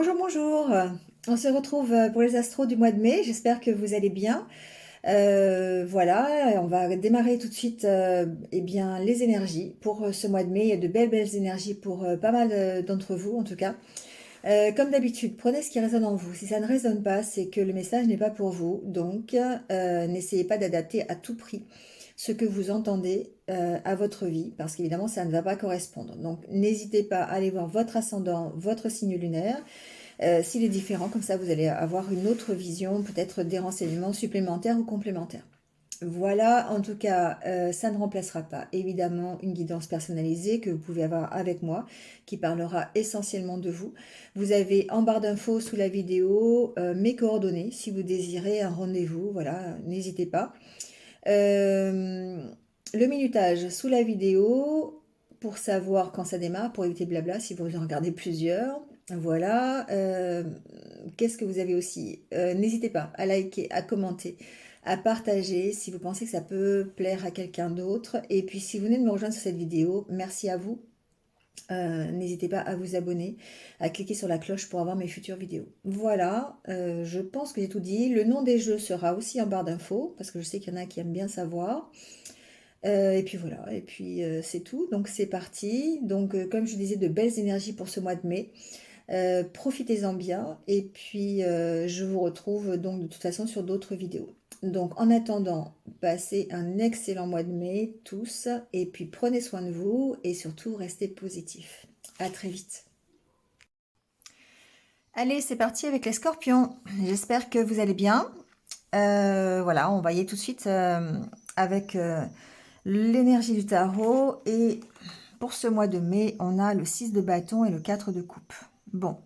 Bonjour, bonjour. On se retrouve pour les astros du mois de mai. J'espère que vous allez bien. Voilà, on va démarrer tout de suite eh bien, les énergies pour ce mois de mai. Il y a de belles, belles énergies pour pas mal d'entre vous, en tout cas. Comme d'habitude, prenez ce qui résonne en vous. Si ça ne résonne pas, c'est que le message n'est pas pour vous. Donc, n'essayez pas d'adapter à tout prix ce que vous entendez à votre vie, parce qu'évidemment, ça ne va pas correspondre. Donc, n'hésitez pas à aller voir votre ascendant, votre signe lunaire. S'il est différent, comme ça, vous allez avoir une autre vision, peut-être des renseignements supplémentaires ou complémentaires. Voilà, en tout cas, ça ne remplacera pas évidemment une guidance personnalisée que vous pouvez avoir avec moi, qui parlera essentiellement de vous. Vous avez en barre d'infos sous la vidéo mes coordonnées si vous désirez un rendez-vous, voilà, n'hésitez pas. Euh, le minutage sous la vidéo pour savoir quand ça démarre, pour éviter blabla si vous en regardez plusieurs. Voilà. Qu'est-ce que vous avez aussi? N'hésitez pas à liker, à commenter, à partager si vous pensez que ça peut plaire à quelqu'un d'autre. Et puis si vous venez de me rejoindre sur cette vidéo, merci à vous. N'hésitez pas à vous abonner, à cliquer sur la cloche pour avoir mes futures vidéos. Voilà, je pense que j'ai tout dit. Le nom des jeux sera aussi en barre d'infos, parce que je sais qu'il y en a qui aiment bien savoir. Et puis voilà, et puis c'est tout. Donc c'est parti. Donc comme je disais, de belles énergies pour ce mois de mai. Profitez-en bien et puis je vous retrouve donc de toute façon sur d'autres vidéos. Donc en attendant, passez un excellent mois de mai tous et puis prenez soin de vous et surtout restez positifs. À très vite. Allez, c'est parti avec les scorpions. J'espère que vous allez bien. Voilà, on va y aller tout de suite avec l'énergie du tarot. Et pour ce mois de mai, on a le 6 de bâton et le 4 de coupe. Bon,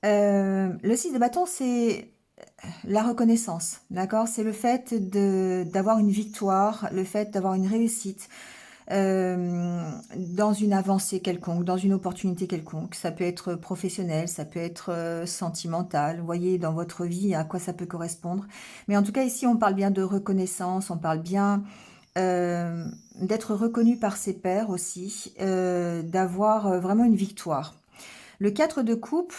le 6 de bâton, c'est la reconnaissance, d'accord? C'est le fait d'avoir une victoire, le fait d'avoir une réussite dans une avancée quelconque, dans une opportunité quelconque. Ça peut être professionnel, ça peut être sentimental. Vous voyez dans votre vie à quoi ça peut correspondre. Mais en tout cas, ici, on parle bien de reconnaissance, on parle bien d'être reconnu par ses pairs aussi, d'avoir vraiment une victoire. Le 4 de coupe,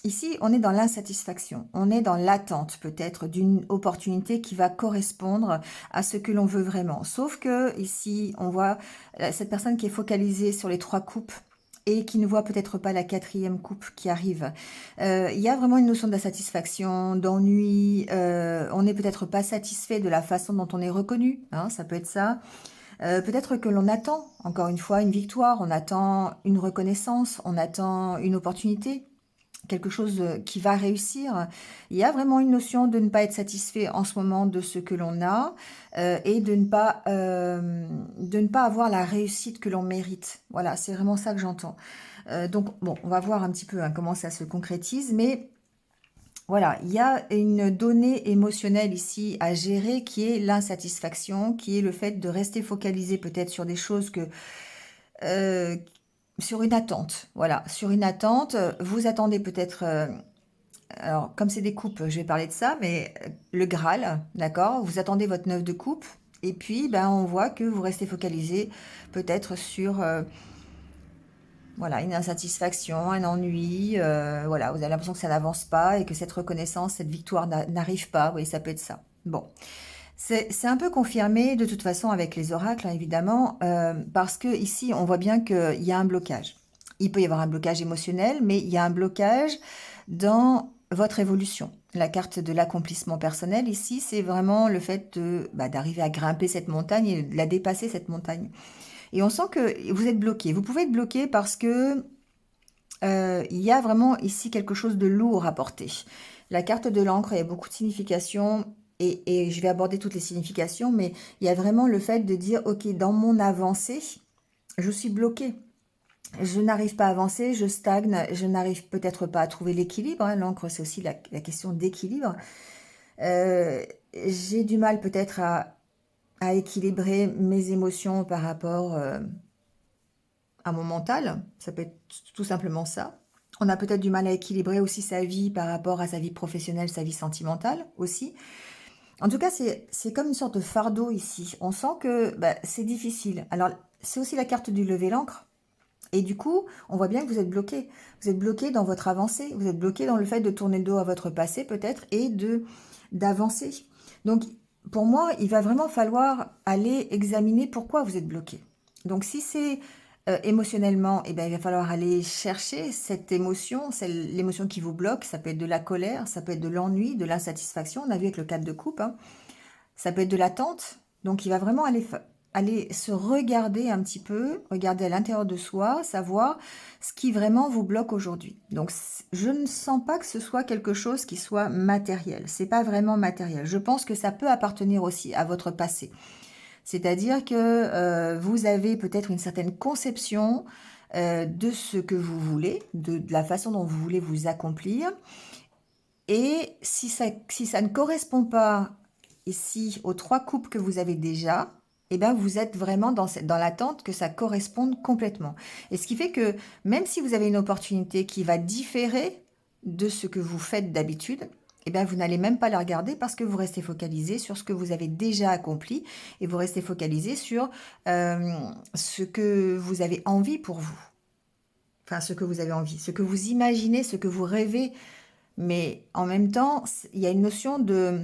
ici, on est dans l'insatisfaction, on est dans l'attente peut-être d'une opportunité qui va correspondre à ce que l'on veut vraiment. Sauf que ici, on voit cette personne qui est focalisée sur les 3 coupes et qui ne voit peut-être pas la 4e coupe qui arrive. Il y a vraiment une notion d'insatisfaction, d'ennui, on n'est peut-être pas satisfait de la façon dont on est reconnu, hein, ça peut être ça. Peut-être que l'on attend, encore une fois, une victoire, on attend une reconnaissance, on attend une opportunité, quelque chose qui va réussir. Il y a vraiment une notion de ne pas être satisfait en ce moment de ce que l'on a et de ne pas avoir la réussite que l'on mérite. Voilà, c'est vraiment ça que j'entends. Donc, bon, on va voir un petit peu hein, comment ça se concrétise, mais voilà, il y a une donnée émotionnelle ici à gérer qui est l'insatisfaction, qui est le fait de rester focalisé peut-être sur des choses que euh, sur une attente. Voilà, sur une attente, vous attendez peut-être alors comme c'est des coupes, je vais parler de ça, mais le Graal, d'accord? Vous attendez votre 9 de coupe et puis ben on voit que vous restez focalisé peut-être sur voilà, une insatisfaction, un ennui, voilà, vous avez l'impression que ça n'avance pas et que cette reconnaissance, cette victoire n'arrive pas. Oui, ça peut être ça. Bon, c'est un peu confirmé de toute façon avec les oracles, hein, évidemment, parce que ici, on voit bien qu'il y a un blocage. Il peut y avoir un blocage émotionnel, mais il y a un blocage dans votre évolution. La carte de l'accomplissement personnel, ici, c'est vraiment le fait d'arriver à grimper cette montagne et de la dépasser, cette montagne. Et on sent que vous êtes bloqué. Vous pouvez être bloqué parce que il y a vraiment ici quelque chose de lourd à porter. La carte de l'encre, il y a beaucoup de significations et je vais aborder toutes les significations, mais il y a vraiment le fait de dire, ok, dans mon avancée, je suis bloqué. Je n'arrive pas à avancer, je stagne, je n'arrive peut-être pas à trouver l'équilibre. Hein. L'encre, c'est aussi la question d'équilibre. Euh, j'ai du mal peut-être à équilibrer mes émotions par rapport à mon mental. Ça peut être tout simplement ça. On a peut-être du mal à équilibrer aussi sa vie par rapport à sa vie professionnelle, sa vie sentimentale aussi. En tout cas, c'est comme une sorte de fardeau ici. On sent que bah, c'est difficile. Alors, c'est aussi la carte du lever l'ancre. Et du coup, on voit bien que vous êtes bloqué. Vous êtes bloqué dans votre avancée. Vous êtes bloqué dans le fait de tourner le dos à votre passé peut-être et de d'avancer. Donc, pour moi, il va vraiment falloir aller examiner pourquoi vous êtes bloqué. Donc, si c'est émotionnellement, eh ben, il va falloir aller chercher cette émotion, c'est l'émotion qui vous bloque. Ça peut être de la colère, ça peut être de l'ennui, de l'insatisfaction. On a vu avec le cadre de coupe, hein. Ça peut être de l'attente. Donc, il va vraiment aller se regarder un petit peu, regarder à l'intérieur de soi, savoir ce qui vraiment vous bloque aujourd'hui. Donc, je ne sens pas que ce soit quelque chose qui soit matériel. C'est pas vraiment matériel. Je pense que ça peut appartenir aussi à votre passé. C'est-à-dire que vous avez peut-être une certaine conception de ce que vous voulez, de la façon dont vous voulez vous accomplir. Et si ça ne correspond pas ici aux 3 coupes que vous avez déjà, eh ben vous êtes vraiment dans l'attente que ça corresponde complètement. Et ce qui fait que même si vous avez une opportunité qui va différer de ce que vous faites d'habitude, eh ben vous n'allez même pas la regarder parce que vous restez focalisé sur ce que vous avez déjà accompli et vous restez focalisé sur ce que vous avez envie pour vous. Enfin, ce que vous avez envie, ce que vous imaginez, ce que vous rêvez, mais en même temps, il y a une notion de...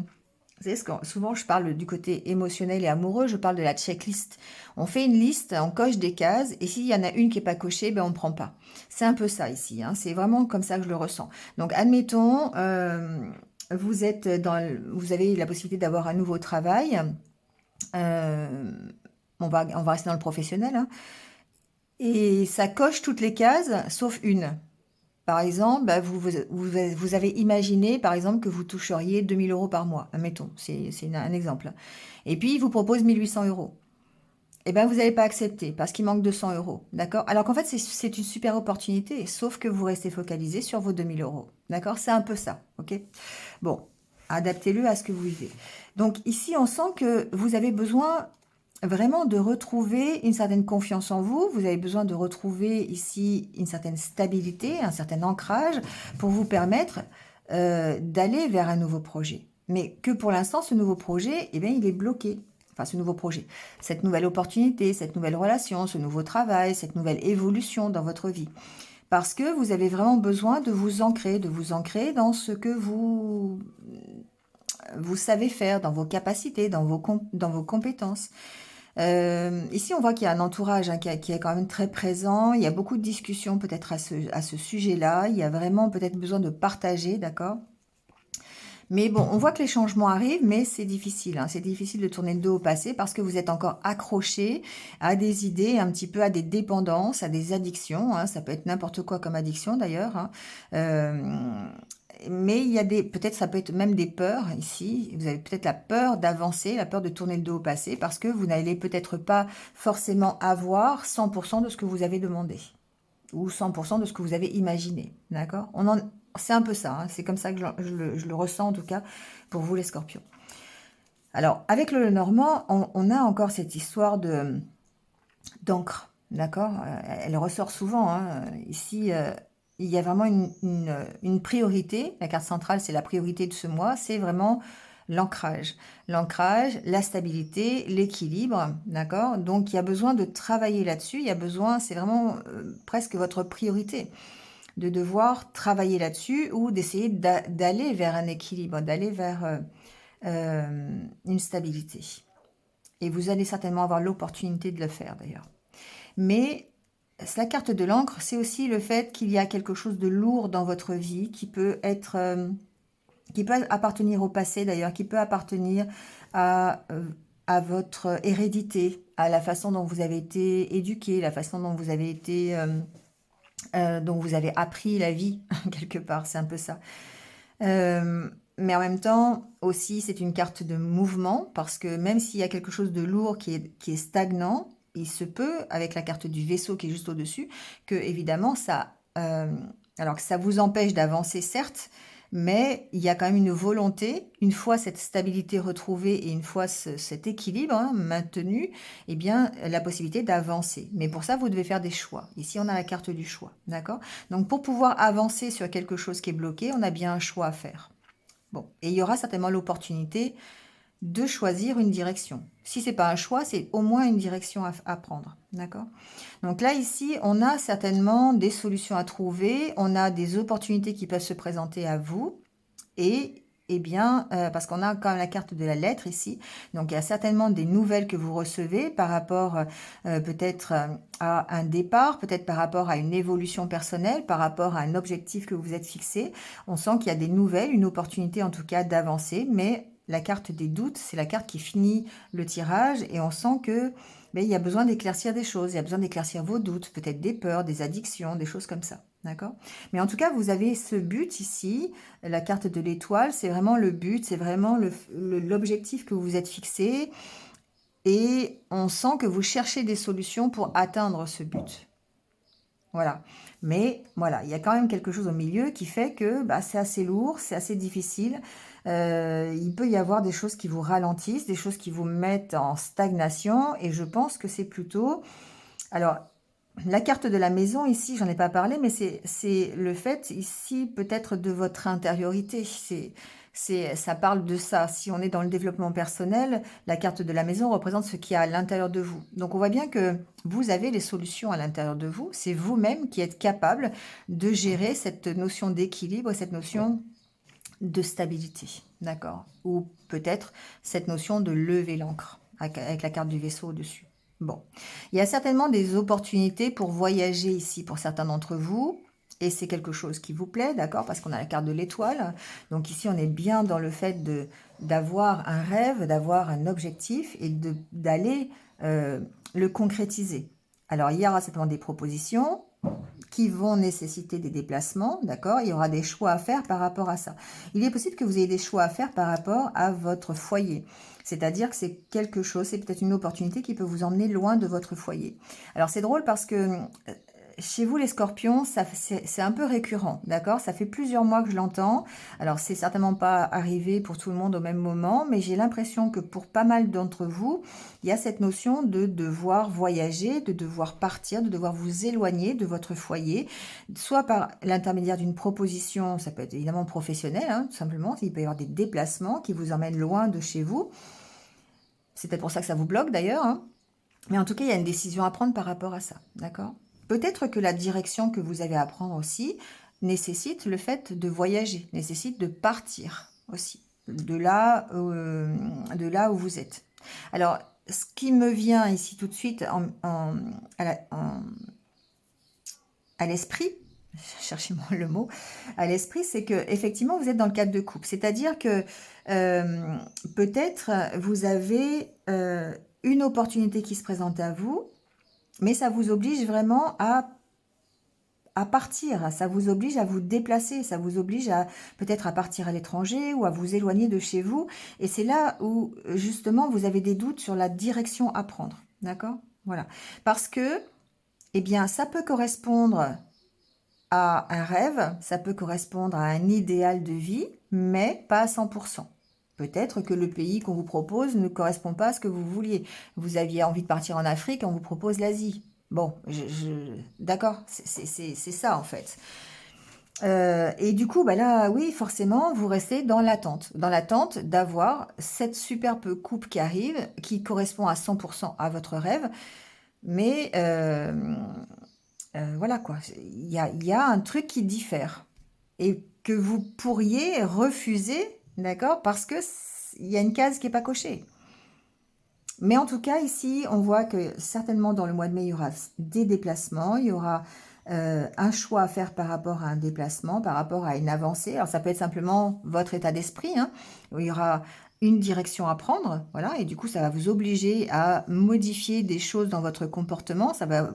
Vous savez, souvent je parle du côté émotionnel et amoureux, je parle de la checklist. On fait une liste, on coche des cases, et s'il y en a une qui n'est pas cochée, ben on ne prend pas. C'est un peu ça ici, hein, c'est vraiment comme ça que je le ressens. Donc admettons, vous avez la possibilité d'avoir un nouveau travail. euh, on va rester dans le professionnel, hein, et ça coche toutes les cases, sauf une. Par exemple, bah, vous avez imaginé, par exemple, que vous toucheriez 2 000 € par mois, admettons, c'est un exemple. Et puis, il vous propose 1 800 €. Eh bien, vous n'allez pas accepter parce qu'il manque 200 €, d'accord? Alors qu'en fait, c'est une super opportunité, sauf que vous restez focalisé sur vos 2 000 €, d'accord? C'est un peu ça, ok? Bon, adaptez-le à ce que vous vivez. Donc ici, on sent que vous avez besoin vraiment de retrouver une certaine confiance en vous. Vous avez besoin de retrouver ici une certaine stabilité, un certain ancrage pour vous permettre d'aller vers un nouveau projet. Mais que pour l'instant, ce nouveau projet, eh bien, il est bloqué. Enfin, ce nouveau projet, cette nouvelle opportunité, cette nouvelle relation, ce nouveau travail, cette nouvelle évolution dans votre vie. Parce que vous avez vraiment besoin de vous ancrer dans ce que vous savez faire, dans vos capacités, dans vos compétences. Ici, on voit qu'il y a un entourage, hein, qui est quand même très présent. Il y a beaucoup de discussions peut-être à ce sujet-là. Il y a vraiment peut-être besoin de partager, d'accord? Mais bon, on voit que les changements arrivent, mais c'est difficile, hein. C'est difficile de tourner le dos au passé parce que vous êtes encore accroché à des idées, un petit peu à des dépendances, à des addictions, hein. Ça peut être n'importe quoi comme addiction d'ailleurs, hein. Euh, mais il y a peut-être ça peut être même des peurs ici. Vous avez peut-être la peur d'avancer, la peur de tourner le dos au passé parce que vous n'allez peut-être pas forcément avoir 100% de ce que vous avez demandé ou 100% de ce que vous avez imaginé, d'accord? C'est un peu ça, hein, c'est comme ça que je le ressens en tout cas pour vous les scorpions. Alors, avec le Normand, on a encore cette histoire d'encre, d'accord? Elle ressort souvent, hein. Ici, il y a vraiment une priorité. La carte centrale, c'est la priorité de ce mois, c'est vraiment l'ancrage. L'ancrage, la stabilité, l'équilibre, d'accord? Donc, il y a besoin de travailler là-dessus. Il y a besoin, c'est vraiment presque votre priorité de devoir travailler là-dessus ou d'essayer d'aller vers un équilibre, d'aller vers une stabilité. Et vous allez certainement avoir l'opportunité de le faire d'ailleurs. Mais la carte de l'encre, c'est aussi le fait qu'il y a quelque chose de lourd dans votre vie qui peut appartenir au passé d'ailleurs, qui peut appartenir à, euh, à votre hérédité, à la façon dont vous avez été éduqué, la façon dont vous avez été dont vous avez appris la vie, quelque part, c'est un peu ça. Mais en même temps, aussi, c'est une carte de mouvement, parce que même s'il y a quelque chose de lourd qui est stagnant, il se peut, avec la carte du vaisseau qui est juste au-dessus, que évidemment, alors que ça vous empêche d'avancer, certes, mais il y a quand même une volonté, une fois cette stabilité retrouvée et une fois cet équilibre, hein, maintenu, eh bien, la possibilité d'avancer. Mais pour ça, vous devez faire des choix. Ici, on a la carte du choix, d'accord? Donc, pour pouvoir avancer sur quelque chose qui est bloqué, on a bien un choix à faire. Bon, et il y aura certainement l'opportunité de choisir une direction. Si c'est pas un choix, c'est au moins une direction à prendre, d'accord? Donc là, ici, on a certainement des solutions à trouver, on a des opportunités qui peuvent se présenter à vous et bien, parce qu'on a quand même la carte de la lettre ici, donc il y a certainement des nouvelles que vous recevez par rapport, peut-être, à un départ, peut-être par rapport à une évolution personnelle, par rapport à un objectif que vous êtes fixé. On sent qu'il y a des nouvelles, une opportunité en tout cas d'avancer, mais la carte des doutes, c'est la carte qui finit le tirage et on sent que, beh, il y a besoin d'éclaircir des choses, il y a besoin d'éclaircir vos doutes, peut-être des peurs, des addictions, des choses comme ça, d'accord? Mais en tout cas, vous avez ce but ici, la carte de l'étoile, c'est vraiment le but, c'est vraiment l'objectif que vous vous êtes fixé et on sent que vous cherchez des solutions pour atteindre ce but. Voilà. Mais voilà, il y a quand même quelque chose au milieu qui fait que bah, c'est assez lourd, c'est assez difficile. Il peut y avoir des choses qui vous ralentissent, des choses qui vous mettent en stagnation et je pense que c'est plutôt... Alors, la carte de la maison, ici, j'en ai pas parlé, mais c'est le fait, ici, peut-être de votre intériorité. Ça parle de ça. Si on est dans le développement personnel, la carte de la maison représente ce qu'il y a à l'intérieur de vous. Donc, on voit bien que vous avez les solutions à l'intérieur de vous. C'est vous-même qui êtes capable de gérer cette notion d'équilibre, cette notion de stabilité. D'accord? Ou peut-être cette notion de lever l'ancre avec la carte du vaisseau au-dessus. Bon, il y a certainement des opportunités pour voyager ici pour certains d'entre vous. Et c'est quelque chose qui vous plaît, d'accord? Parce qu'on a la carte de l'étoile. Donc ici, on est bien dans le fait d'avoir un rêve, d'avoir un objectif et d'aller le concrétiser. Alors, il y aura certainement des propositions qui vont nécessiter des déplacements, d'accord? Il y aura des choix à faire par rapport à ça. Il est possible que vous ayez des choix à faire par rapport à votre foyer. C'est-à-dire que c'est quelque chose, c'est peut-être une opportunité qui peut vous emmener loin de votre foyer. Alors c'est drôle parce que chez vous les scorpions, c'est un peu récurrent, d'accord? Ça fait plusieurs mois que je l'entends. Alors c'est certainement pas arrivé pour tout le monde au même moment, mais j'ai l'impression que pour pas mal d'entre vous, il y a cette notion de devoir voyager, de devoir partir, de devoir vous éloigner de votre foyer, soit par l'intermédiaire d'une proposition, ça peut être évidemment professionnel, hein, tout simplement, il peut y avoir des déplacements qui vous emmènent loin de chez vous. C'est peut-être pour ça que ça vous bloque d'ailleurs, hein. Mais en tout cas, il y a une décision à prendre par rapport à ça, d'accord? Peut-être que la direction que vous avez à prendre aussi nécessite le fait de voyager, nécessite de partir aussi, de là où vous êtes. Alors, ce qui me vient ici tout de suite à l'esprit, cherchez le mot, à l'esprit, c'est que effectivement vous êtes dans le cadre de couple. C'est-à-dire que peut-être vous avez une opportunité qui se présente à vous, mais ça vous oblige vraiment à partir, ça vous oblige à vous déplacer, ça vous oblige à peut-être à partir à l'étranger ou à vous éloigner de chez vous. Et c'est là où justement vous avez des doutes sur la direction à prendre, d'accord? Voilà, parce que eh bien ça peut correspondre à un rêve, ça peut correspondre à un idéal de vie, mais pas à 100%. Peut-être que le pays qu'on vous propose ne correspond pas à ce que vous vouliez. Vous aviez envie de partir en Afrique, on vous propose l'Asie. Bon, d'accord, c'est ça en fait. Et du coup, bah là, oui, forcément, vous restez dans l'attente d'avoir cette superbe coupe qui arrive, qui correspond à 100% à votre rêve, mais voilà quoi, il y a un truc qui diffère et que vous pourriez refuser, d'accord, parce que il y a une case qui n'est pas cochée. Mais en tout cas, ici, on voit que certainement dans le mois de mai, il y aura des déplacements, il y aura un choix à faire par rapport à un déplacement, par rapport à une avancée. Alors, ça peut être simplement votre état d'esprit, hein, où il y aura une direction à prendre, voilà, et du coup, ça va vous obliger à modifier des choses dans votre comportement, ça va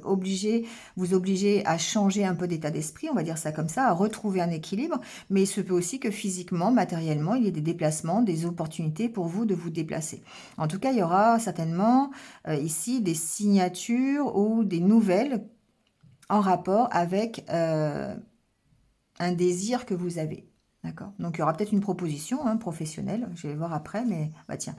vous obliger à changer un peu d'état d'esprit, on va dire ça comme ça, à retrouver un équilibre, mais il se peut aussi que physiquement, matériellement, il y ait des déplacements, des opportunités pour vous de vous déplacer. En tout cas, il y aura certainement ici des signatures ou des nouvelles en rapport avec un désir que vous avez. D'accord? Donc, il y aura peut-être une proposition hein, professionnelle. Je vais voir après, mais bah tiens.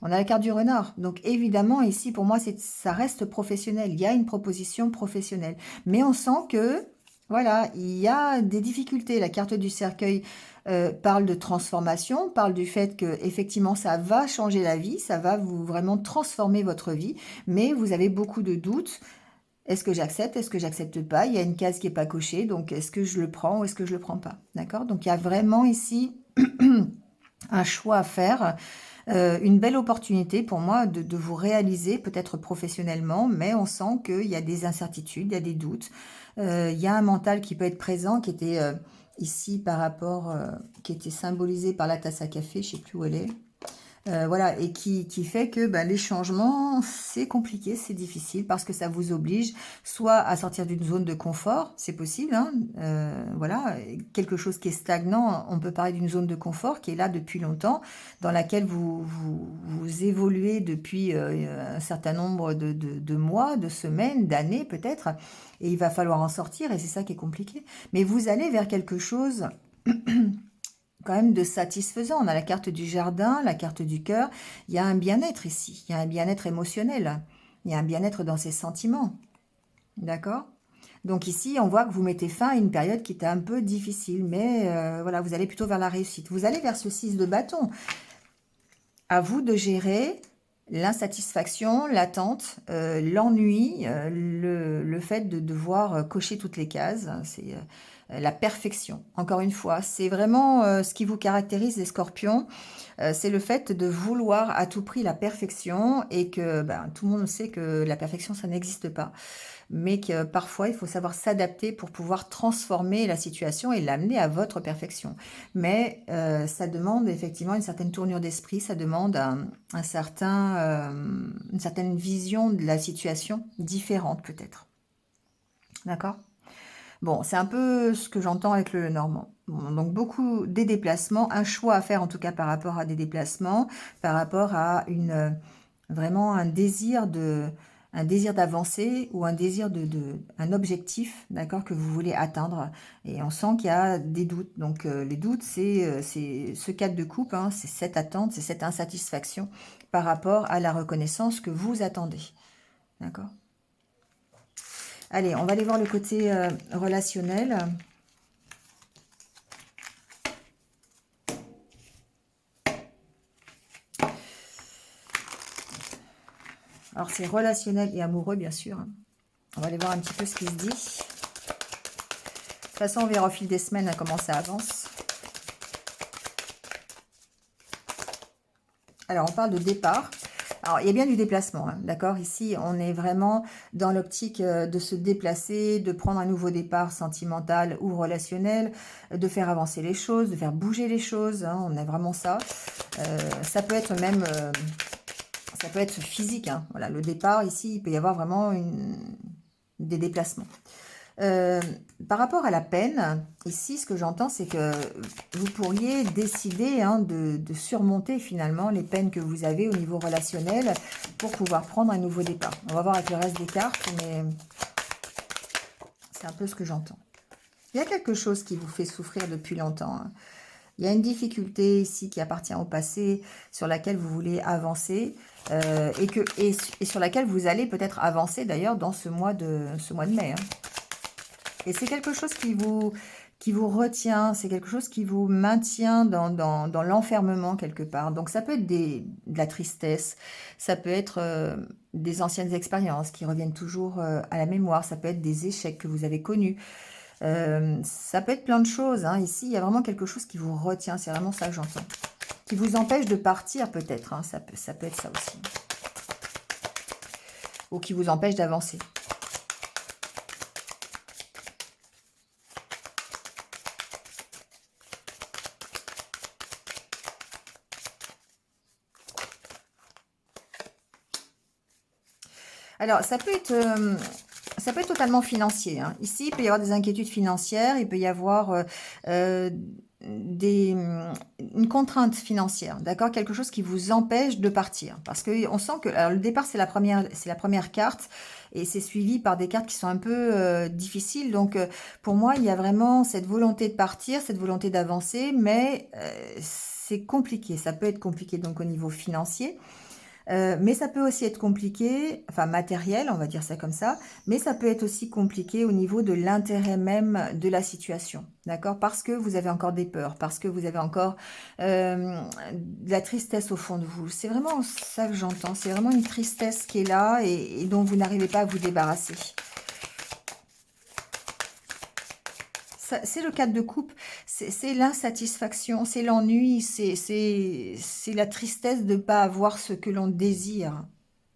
On a la carte du renard. Donc, évidemment, ici, pour moi, ça reste professionnel. Il y a une proposition professionnelle. Mais on sent que Voilà, il y a des difficultés. La carte du cercueil parle de transformation, parle du fait que effectivement ça va changer la vie, ça va vous vraiment transformer votre vie, mais vous avez beaucoup de doutes. Est-ce que j'accepte? Est-ce que j'accepte pas? Il y a une case qui est pas cochée, donc est-ce que je le prends ou est-ce que je le prends pas? D'accord? Donc il y a vraiment ici un choix à faire, une belle opportunité pour moi de vous réaliser peut-être professionnellement, mais on sent qu'il y a des incertitudes, il y a des doutes, il y a un mental qui peut être présent, qui était ici par rapport, qui était symbolisé par la tasse à café, je sais plus où elle est. Voilà, et qui fait que bah, les changements, c'est compliqué, c'est difficile parce que ça vous oblige soit à sortir d'une zone de confort, c'est possible, hein, voilà, quelque chose qui est stagnant, on peut parler d'une zone de confort qui est là depuis longtemps, dans laquelle vous évoluez depuis un certain nombre de mois, de semaines, d'années peut-être, et il va falloir en sortir, et c'est ça qui est compliqué. Mais vous allez vers quelque chose quand même de satisfaisant. On a la carte du jardin, la carte du cœur. Il y a un bien-être ici. Il y a un bien-être émotionnel. Il y a un bien-être dans ses sentiments. D'accord? Donc ici, on voit que vous mettez fin à une période qui était un peu difficile. Mais voilà, vous allez plutôt vers la réussite. Vous allez vers ce 6 de bâton. À vous de gérer l'insatisfaction, l'attente, l'ennui, le fait de devoir cocher toutes les cases. C'est la perfection. Encore une fois, c'est vraiment ce qui vous caractérise les scorpions. C'est le fait de vouloir à tout prix la perfection et que ben, tout le monde sait que la perfection, ça n'existe pas. Mais que parfois, il faut savoir s'adapter pour pouvoir transformer la situation et l'amener à votre perfection. Mais ça demande effectivement une certaine tournure d'esprit, ça demande un certain, une certaine vision de la situation différente peut-être. D'accord? Bon, c'est un peu ce que j'entends avec le Normand. Bon, donc beaucoup des déplacements, un choix à faire en tout cas par rapport à des déplacements, par rapport à une vraiment un désir d'avancer ou un désir un objectif, d'accord, que vous voulez atteindre. Et on sent qu'il y a des doutes. Donc les doutes, c'est ce cadre de coupe, hein, c'est cette attente, c'est cette insatisfaction par rapport à la reconnaissance que vous attendez. D'accord? Allez, on va aller voir le côté relationnel. Alors, c'est relationnel et amoureux, bien sûr. On va aller voir un petit peu ce qui se dit. De toute façon, on verra au fil des semaines comment ça avance. Alors, on parle de départ. Alors, il y a bien du déplacement, hein, d'accord? Ici, on est vraiment dans l'optique de se déplacer, de prendre un nouveau départ sentimental ou relationnel, de faire avancer les choses, de faire bouger les choses, hein, on a vraiment ça. Ça peut être même... ça peut être physique, hein. Voilà, le départ, ici, il peut y avoir vraiment des déplacements. Par rapport à la peine, ici, ce que j'entends, c'est que vous pourriez décider hein, de surmonter finalement les peines que vous avez au niveau relationnel pour pouvoir prendre un nouveau départ. On va voir avec le reste des cartes, mais c'est un peu ce que j'entends. Il y a quelque chose qui vous fait souffrir depuis longtemps, hein. Il y a une difficulté ici qui appartient au passé, sur laquelle vous voulez avancer, et sur laquelle vous allez peut-être avancer d'ailleurs dans ce mois de mai, hein. Et c'est quelque chose qui vous retient, c'est quelque chose qui vous maintient dans l'enfermement quelque part. Donc ça peut être de la tristesse, ça peut être des anciennes expériences qui reviennent toujours à la mémoire, ça peut être des échecs que vous avez connus. Ça peut être plein de choses, hein. Ici, il y a vraiment quelque chose qui vous retient, c'est vraiment ça que j'entends. Qui vous empêche de partir peut-être, hein. Ça peut être ça aussi. Ou qui vous empêche d'avancer. Alors, ça peut être totalement financier, hein. Ici, il peut y avoir des inquiétudes financières, il peut y avoir euh, une contrainte financière, d'accord? Quelque chose qui vous empêche de partir. Parce qu'on sent que alors, le départ, c'est la première carte, et c'est suivi par des cartes qui sont un peu difficiles. Donc, pour moi, il y a vraiment cette volonté de partir, cette volonté d'avancer, mais c'est compliqué. Ça peut être compliqué donc au niveau financier. Mais ça peut aussi être compliqué, enfin matériel, on va dire ça comme ça, mais ça peut être aussi compliqué au niveau de l'intérêt même de la situation, d'accord? Parce que vous avez encore des peurs, parce que vous avez encore de la tristesse au fond de vous. C'est vraiment ça que j'entends, c'est vraiment une tristesse qui est là et dont vous n'arrivez pas à vous débarrasser. C'est le cadre de coupe, c'est l'insatisfaction, c'est l'ennui, c'est la tristesse de ne pas avoir ce que l'on désire.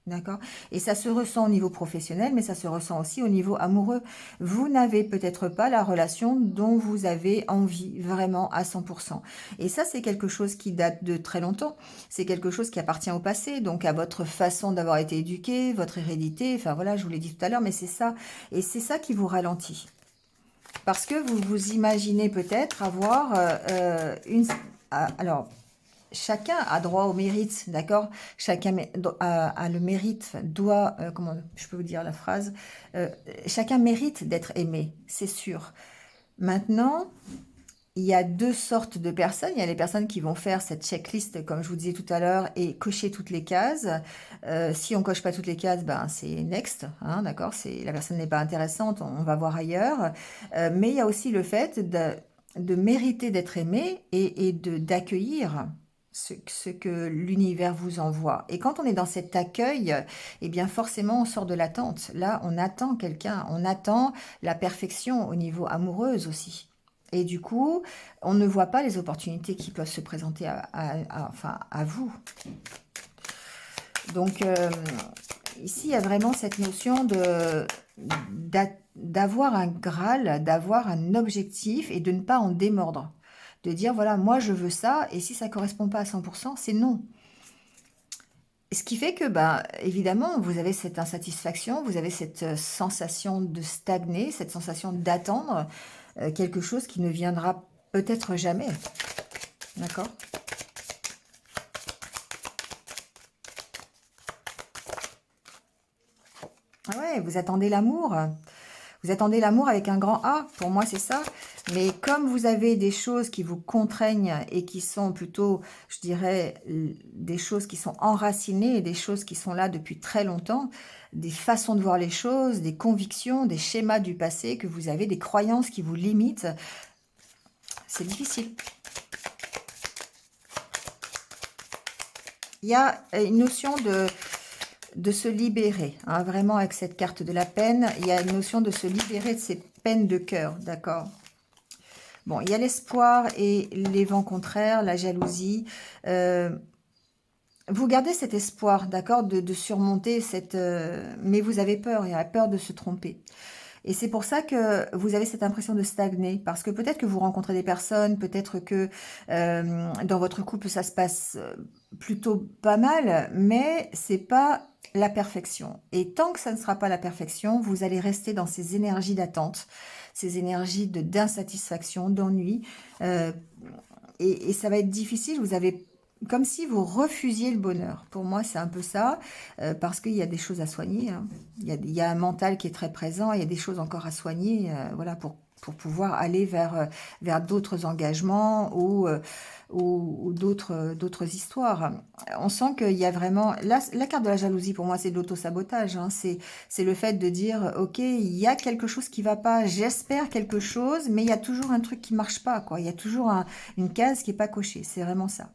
D'accord? Et ça se ressent au niveau professionnel, mais ça se ressent aussi au niveau amoureux. Vous n'avez peut-être pas la relation dont vous avez envie vraiment à 100%. Et ça, c'est quelque chose qui date de très longtemps. C'est quelque chose qui appartient au passé, donc à votre façon d'avoir été éduqué, votre hérédité. Enfin voilà, je vous l'ai dit tout à l'heure, mais c'est ça. Et c'est ça qui vous ralentit. Parce que vous vous imaginez peut-être avoir une... Alors, chacun a droit au mérite, d'accord? Chacun a le mérite, doit... comment je peux vous dire la phrase? Chacun mérite d'être aimé, c'est sûr. Maintenant, il y a deux sortes de personnes. Il y a les personnes qui vont faire cette checklist, comme je vous disais tout à l'heure, et cocher toutes les cases. Si on coche pas toutes les cases, ben c'est next, hein, d'accord? La personne n'est pas intéressante, on va voir ailleurs. Mais il y a aussi le fait de mériter d'être aimé et d'accueillir ce que l'univers vous envoie. Et quand on est dans cet accueil, eh bien forcément on sort de l'attente. Là, on attend quelqu'un, on attend la perfection au niveau amoureuse aussi. Et du coup, on ne voit pas les opportunités qui peuvent se présenter enfin, à vous. Donc, ici, il y a vraiment cette notion d'avoir un Graal, d'avoir un objectif et de ne pas en démordre. De dire, voilà, moi, je veux ça, et si ça ne correspond pas à 100%, c'est non. Ce qui fait que, bah, évidemment, vous avez cette insatisfaction, vous avez cette sensation de stagner, cette sensation d'attendre quelque chose qui ne viendra peut-être jamais. D'accord? Ah ouais, vous attendez l'amour. Vous attendez l'amour avec un grand A. Pour moi, c'est ça. Mais comme vous avez des choses qui vous contraignent et qui sont plutôt, je dirais, des choses qui sont enracinées, des choses qui sont là depuis très longtemps, des façons de voir les choses, des convictions, des schémas du passé que vous avez, des croyances qui vous limitent, c'est difficile. Il y a une notion de se libérer, hein, vraiment avec cette carte de la peine, il y a une notion de se libérer de ces peines de cœur, d'accord? Bon, il y a l'espoir et les vents contraires, la jalousie. Vous gardez cet espoir, d'accord, de surmonter cette... mais vous avez peur, il y a peur de se tromper. Et c'est pour ça que vous avez cette impression de stagner, parce que peut-être que vous rencontrez des personnes, peut-être que dans votre couple ça se passe plutôt pas mal, mais c'est pas la perfection. Et tant que ça ne sera pas la perfection, vous allez rester dans ces énergies d'attente, ces énergies d'insatisfaction, d'ennui, euh, et ça va être difficile. Vous avez comme si vous refusiez le bonheur. Pour moi, c'est un peu ça, parce qu'il y a des choses à soigner, hein. Il y a un mental qui est très présent, il y a des choses encore à soigner, voilà, pour pouvoir aller vers d'autres engagements ou d'autres histoires. On sent qu'il y a vraiment... la carte de la jalousie, pour moi, c'est de l'auto-sabotage, hein. C'est le fait de dire, ok, il y a quelque chose qui va pas, j'espère quelque chose, mais il y a toujours un truc qui marche pas, quoi. Il y a toujours une case qui est pas cochée. C'est vraiment ça.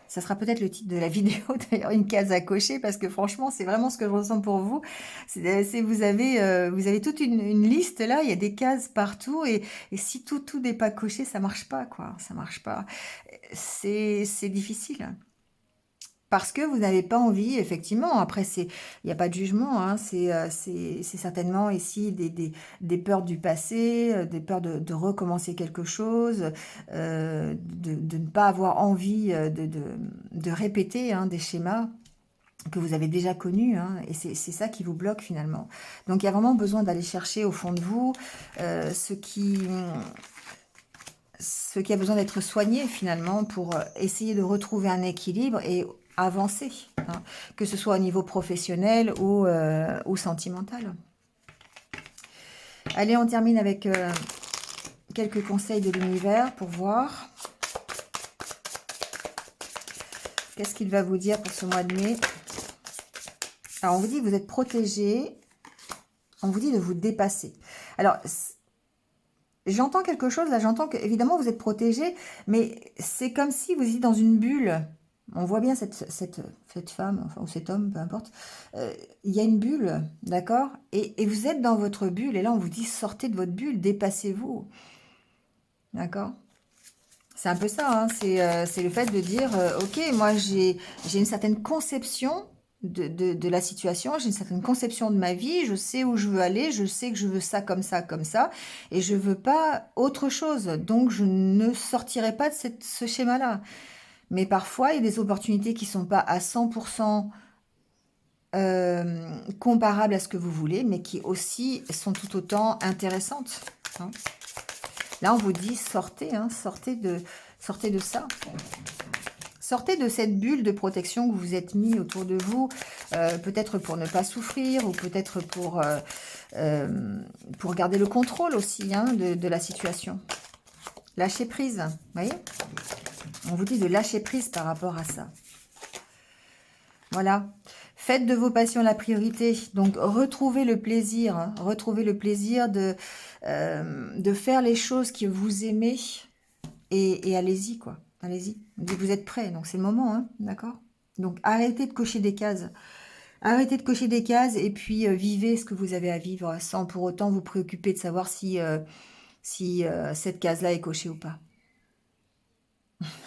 Ça sera peut-être le titre de la vidéo, d'ailleurs, une case à cocher, parce que franchement, c'est vraiment ce que je ressens pour vous. Vous avez toute une liste là, il y a des cases partout, et si tout n'est pas coché, ça marche pas, quoi. Ça marche pas. C'est difficile. Parce que vous n'avez pas envie, effectivement, après, il n'y a pas de jugement, hein, c'est certainement ici des peurs du passé, des peurs de recommencer quelque chose, de ne pas avoir envie de répéter, hein, des schémas que vous avez déjà connus, hein, et c'est ça qui vous bloque finalement. Donc il y a vraiment besoin d'aller chercher au fond de vous ce qui a besoin d'être soigné finalement pour essayer de retrouver un équilibre et avancer, hein, que ce soit au niveau professionnel ou sentimental. Allez, on termine avec quelques conseils de l'univers pour voir. Qu'est-ce qu'il va vous dire pour ce mois de mai? Alors, on vous dit que vous êtes protégé. On vous dit de vous dépasser. Alors, j'entends quelque chose, là, j'entends que, évidemment, vous êtes protégé, mais c'est comme si vous étiez dans une bulle. On voit bien cette femme, enfin, ou cet homme, peu importe. Il y a une bulle, d'accord, et vous êtes dans votre bulle, et là, on vous dit, sortez de votre bulle, dépassez-vous. D'accord? C'est un peu ça, hein, c'est le fait de dire, ok, moi, j'ai une certaine conception de la situation, j'ai une certaine conception de ma vie, je sais où je veux aller, je sais que je veux ça, comme ça, et je veux pas autre chose. Donc, je ne sortirai pas de ce schéma-là. Mais parfois, il y a des opportunités qui sont pas à 100% comparables à ce que vous voulez, mais qui aussi sont tout autant intéressantes, hein. Là, on vous dit, sortez, hein, sortez de ça. Sortez de cette bulle de protection que vous vous êtes mis autour de vous, peut-être pour ne pas souffrir, ou peut-être pour garder le contrôle aussi, hein, de la situation. Lâcher prise, vous voyez? On vous dit de lâcher prise par rapport à ça. Voilà. Faites de vos passions la priorité. Donc, retrouvez le plaisir. Hein, retrouvez le plaisir de faire les choses que vous aimez. Et allez-y, quoi. Allez-y. Vous êtes prêts, donc c'est le moment, hein, d'accord? Donc, arrêtez de cocher des cases. Arrêtez de cocher des cases et puis vivez ce que vous avez à vivre sans pour autant vous préoccuper de savoir si cette case-là est cochée ou pas.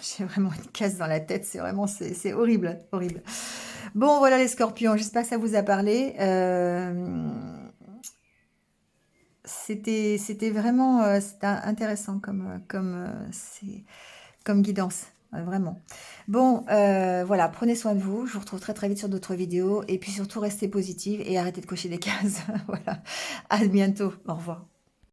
J'ai vraiment une case dans la tête, c'est horrible, horrible. Bon, voilà les scorpions, j'espère que ça vous a parlé. C'était vraiment c'était intéressant comme guidance, vraiment. Bon, voilà, prenez soin de vous. Je vous retrouve très très vite sur d'autres vidéos. Et puis surtout, restez positive et arrêtez de cocher des cases. Voilà, à bientôt. Au revoir.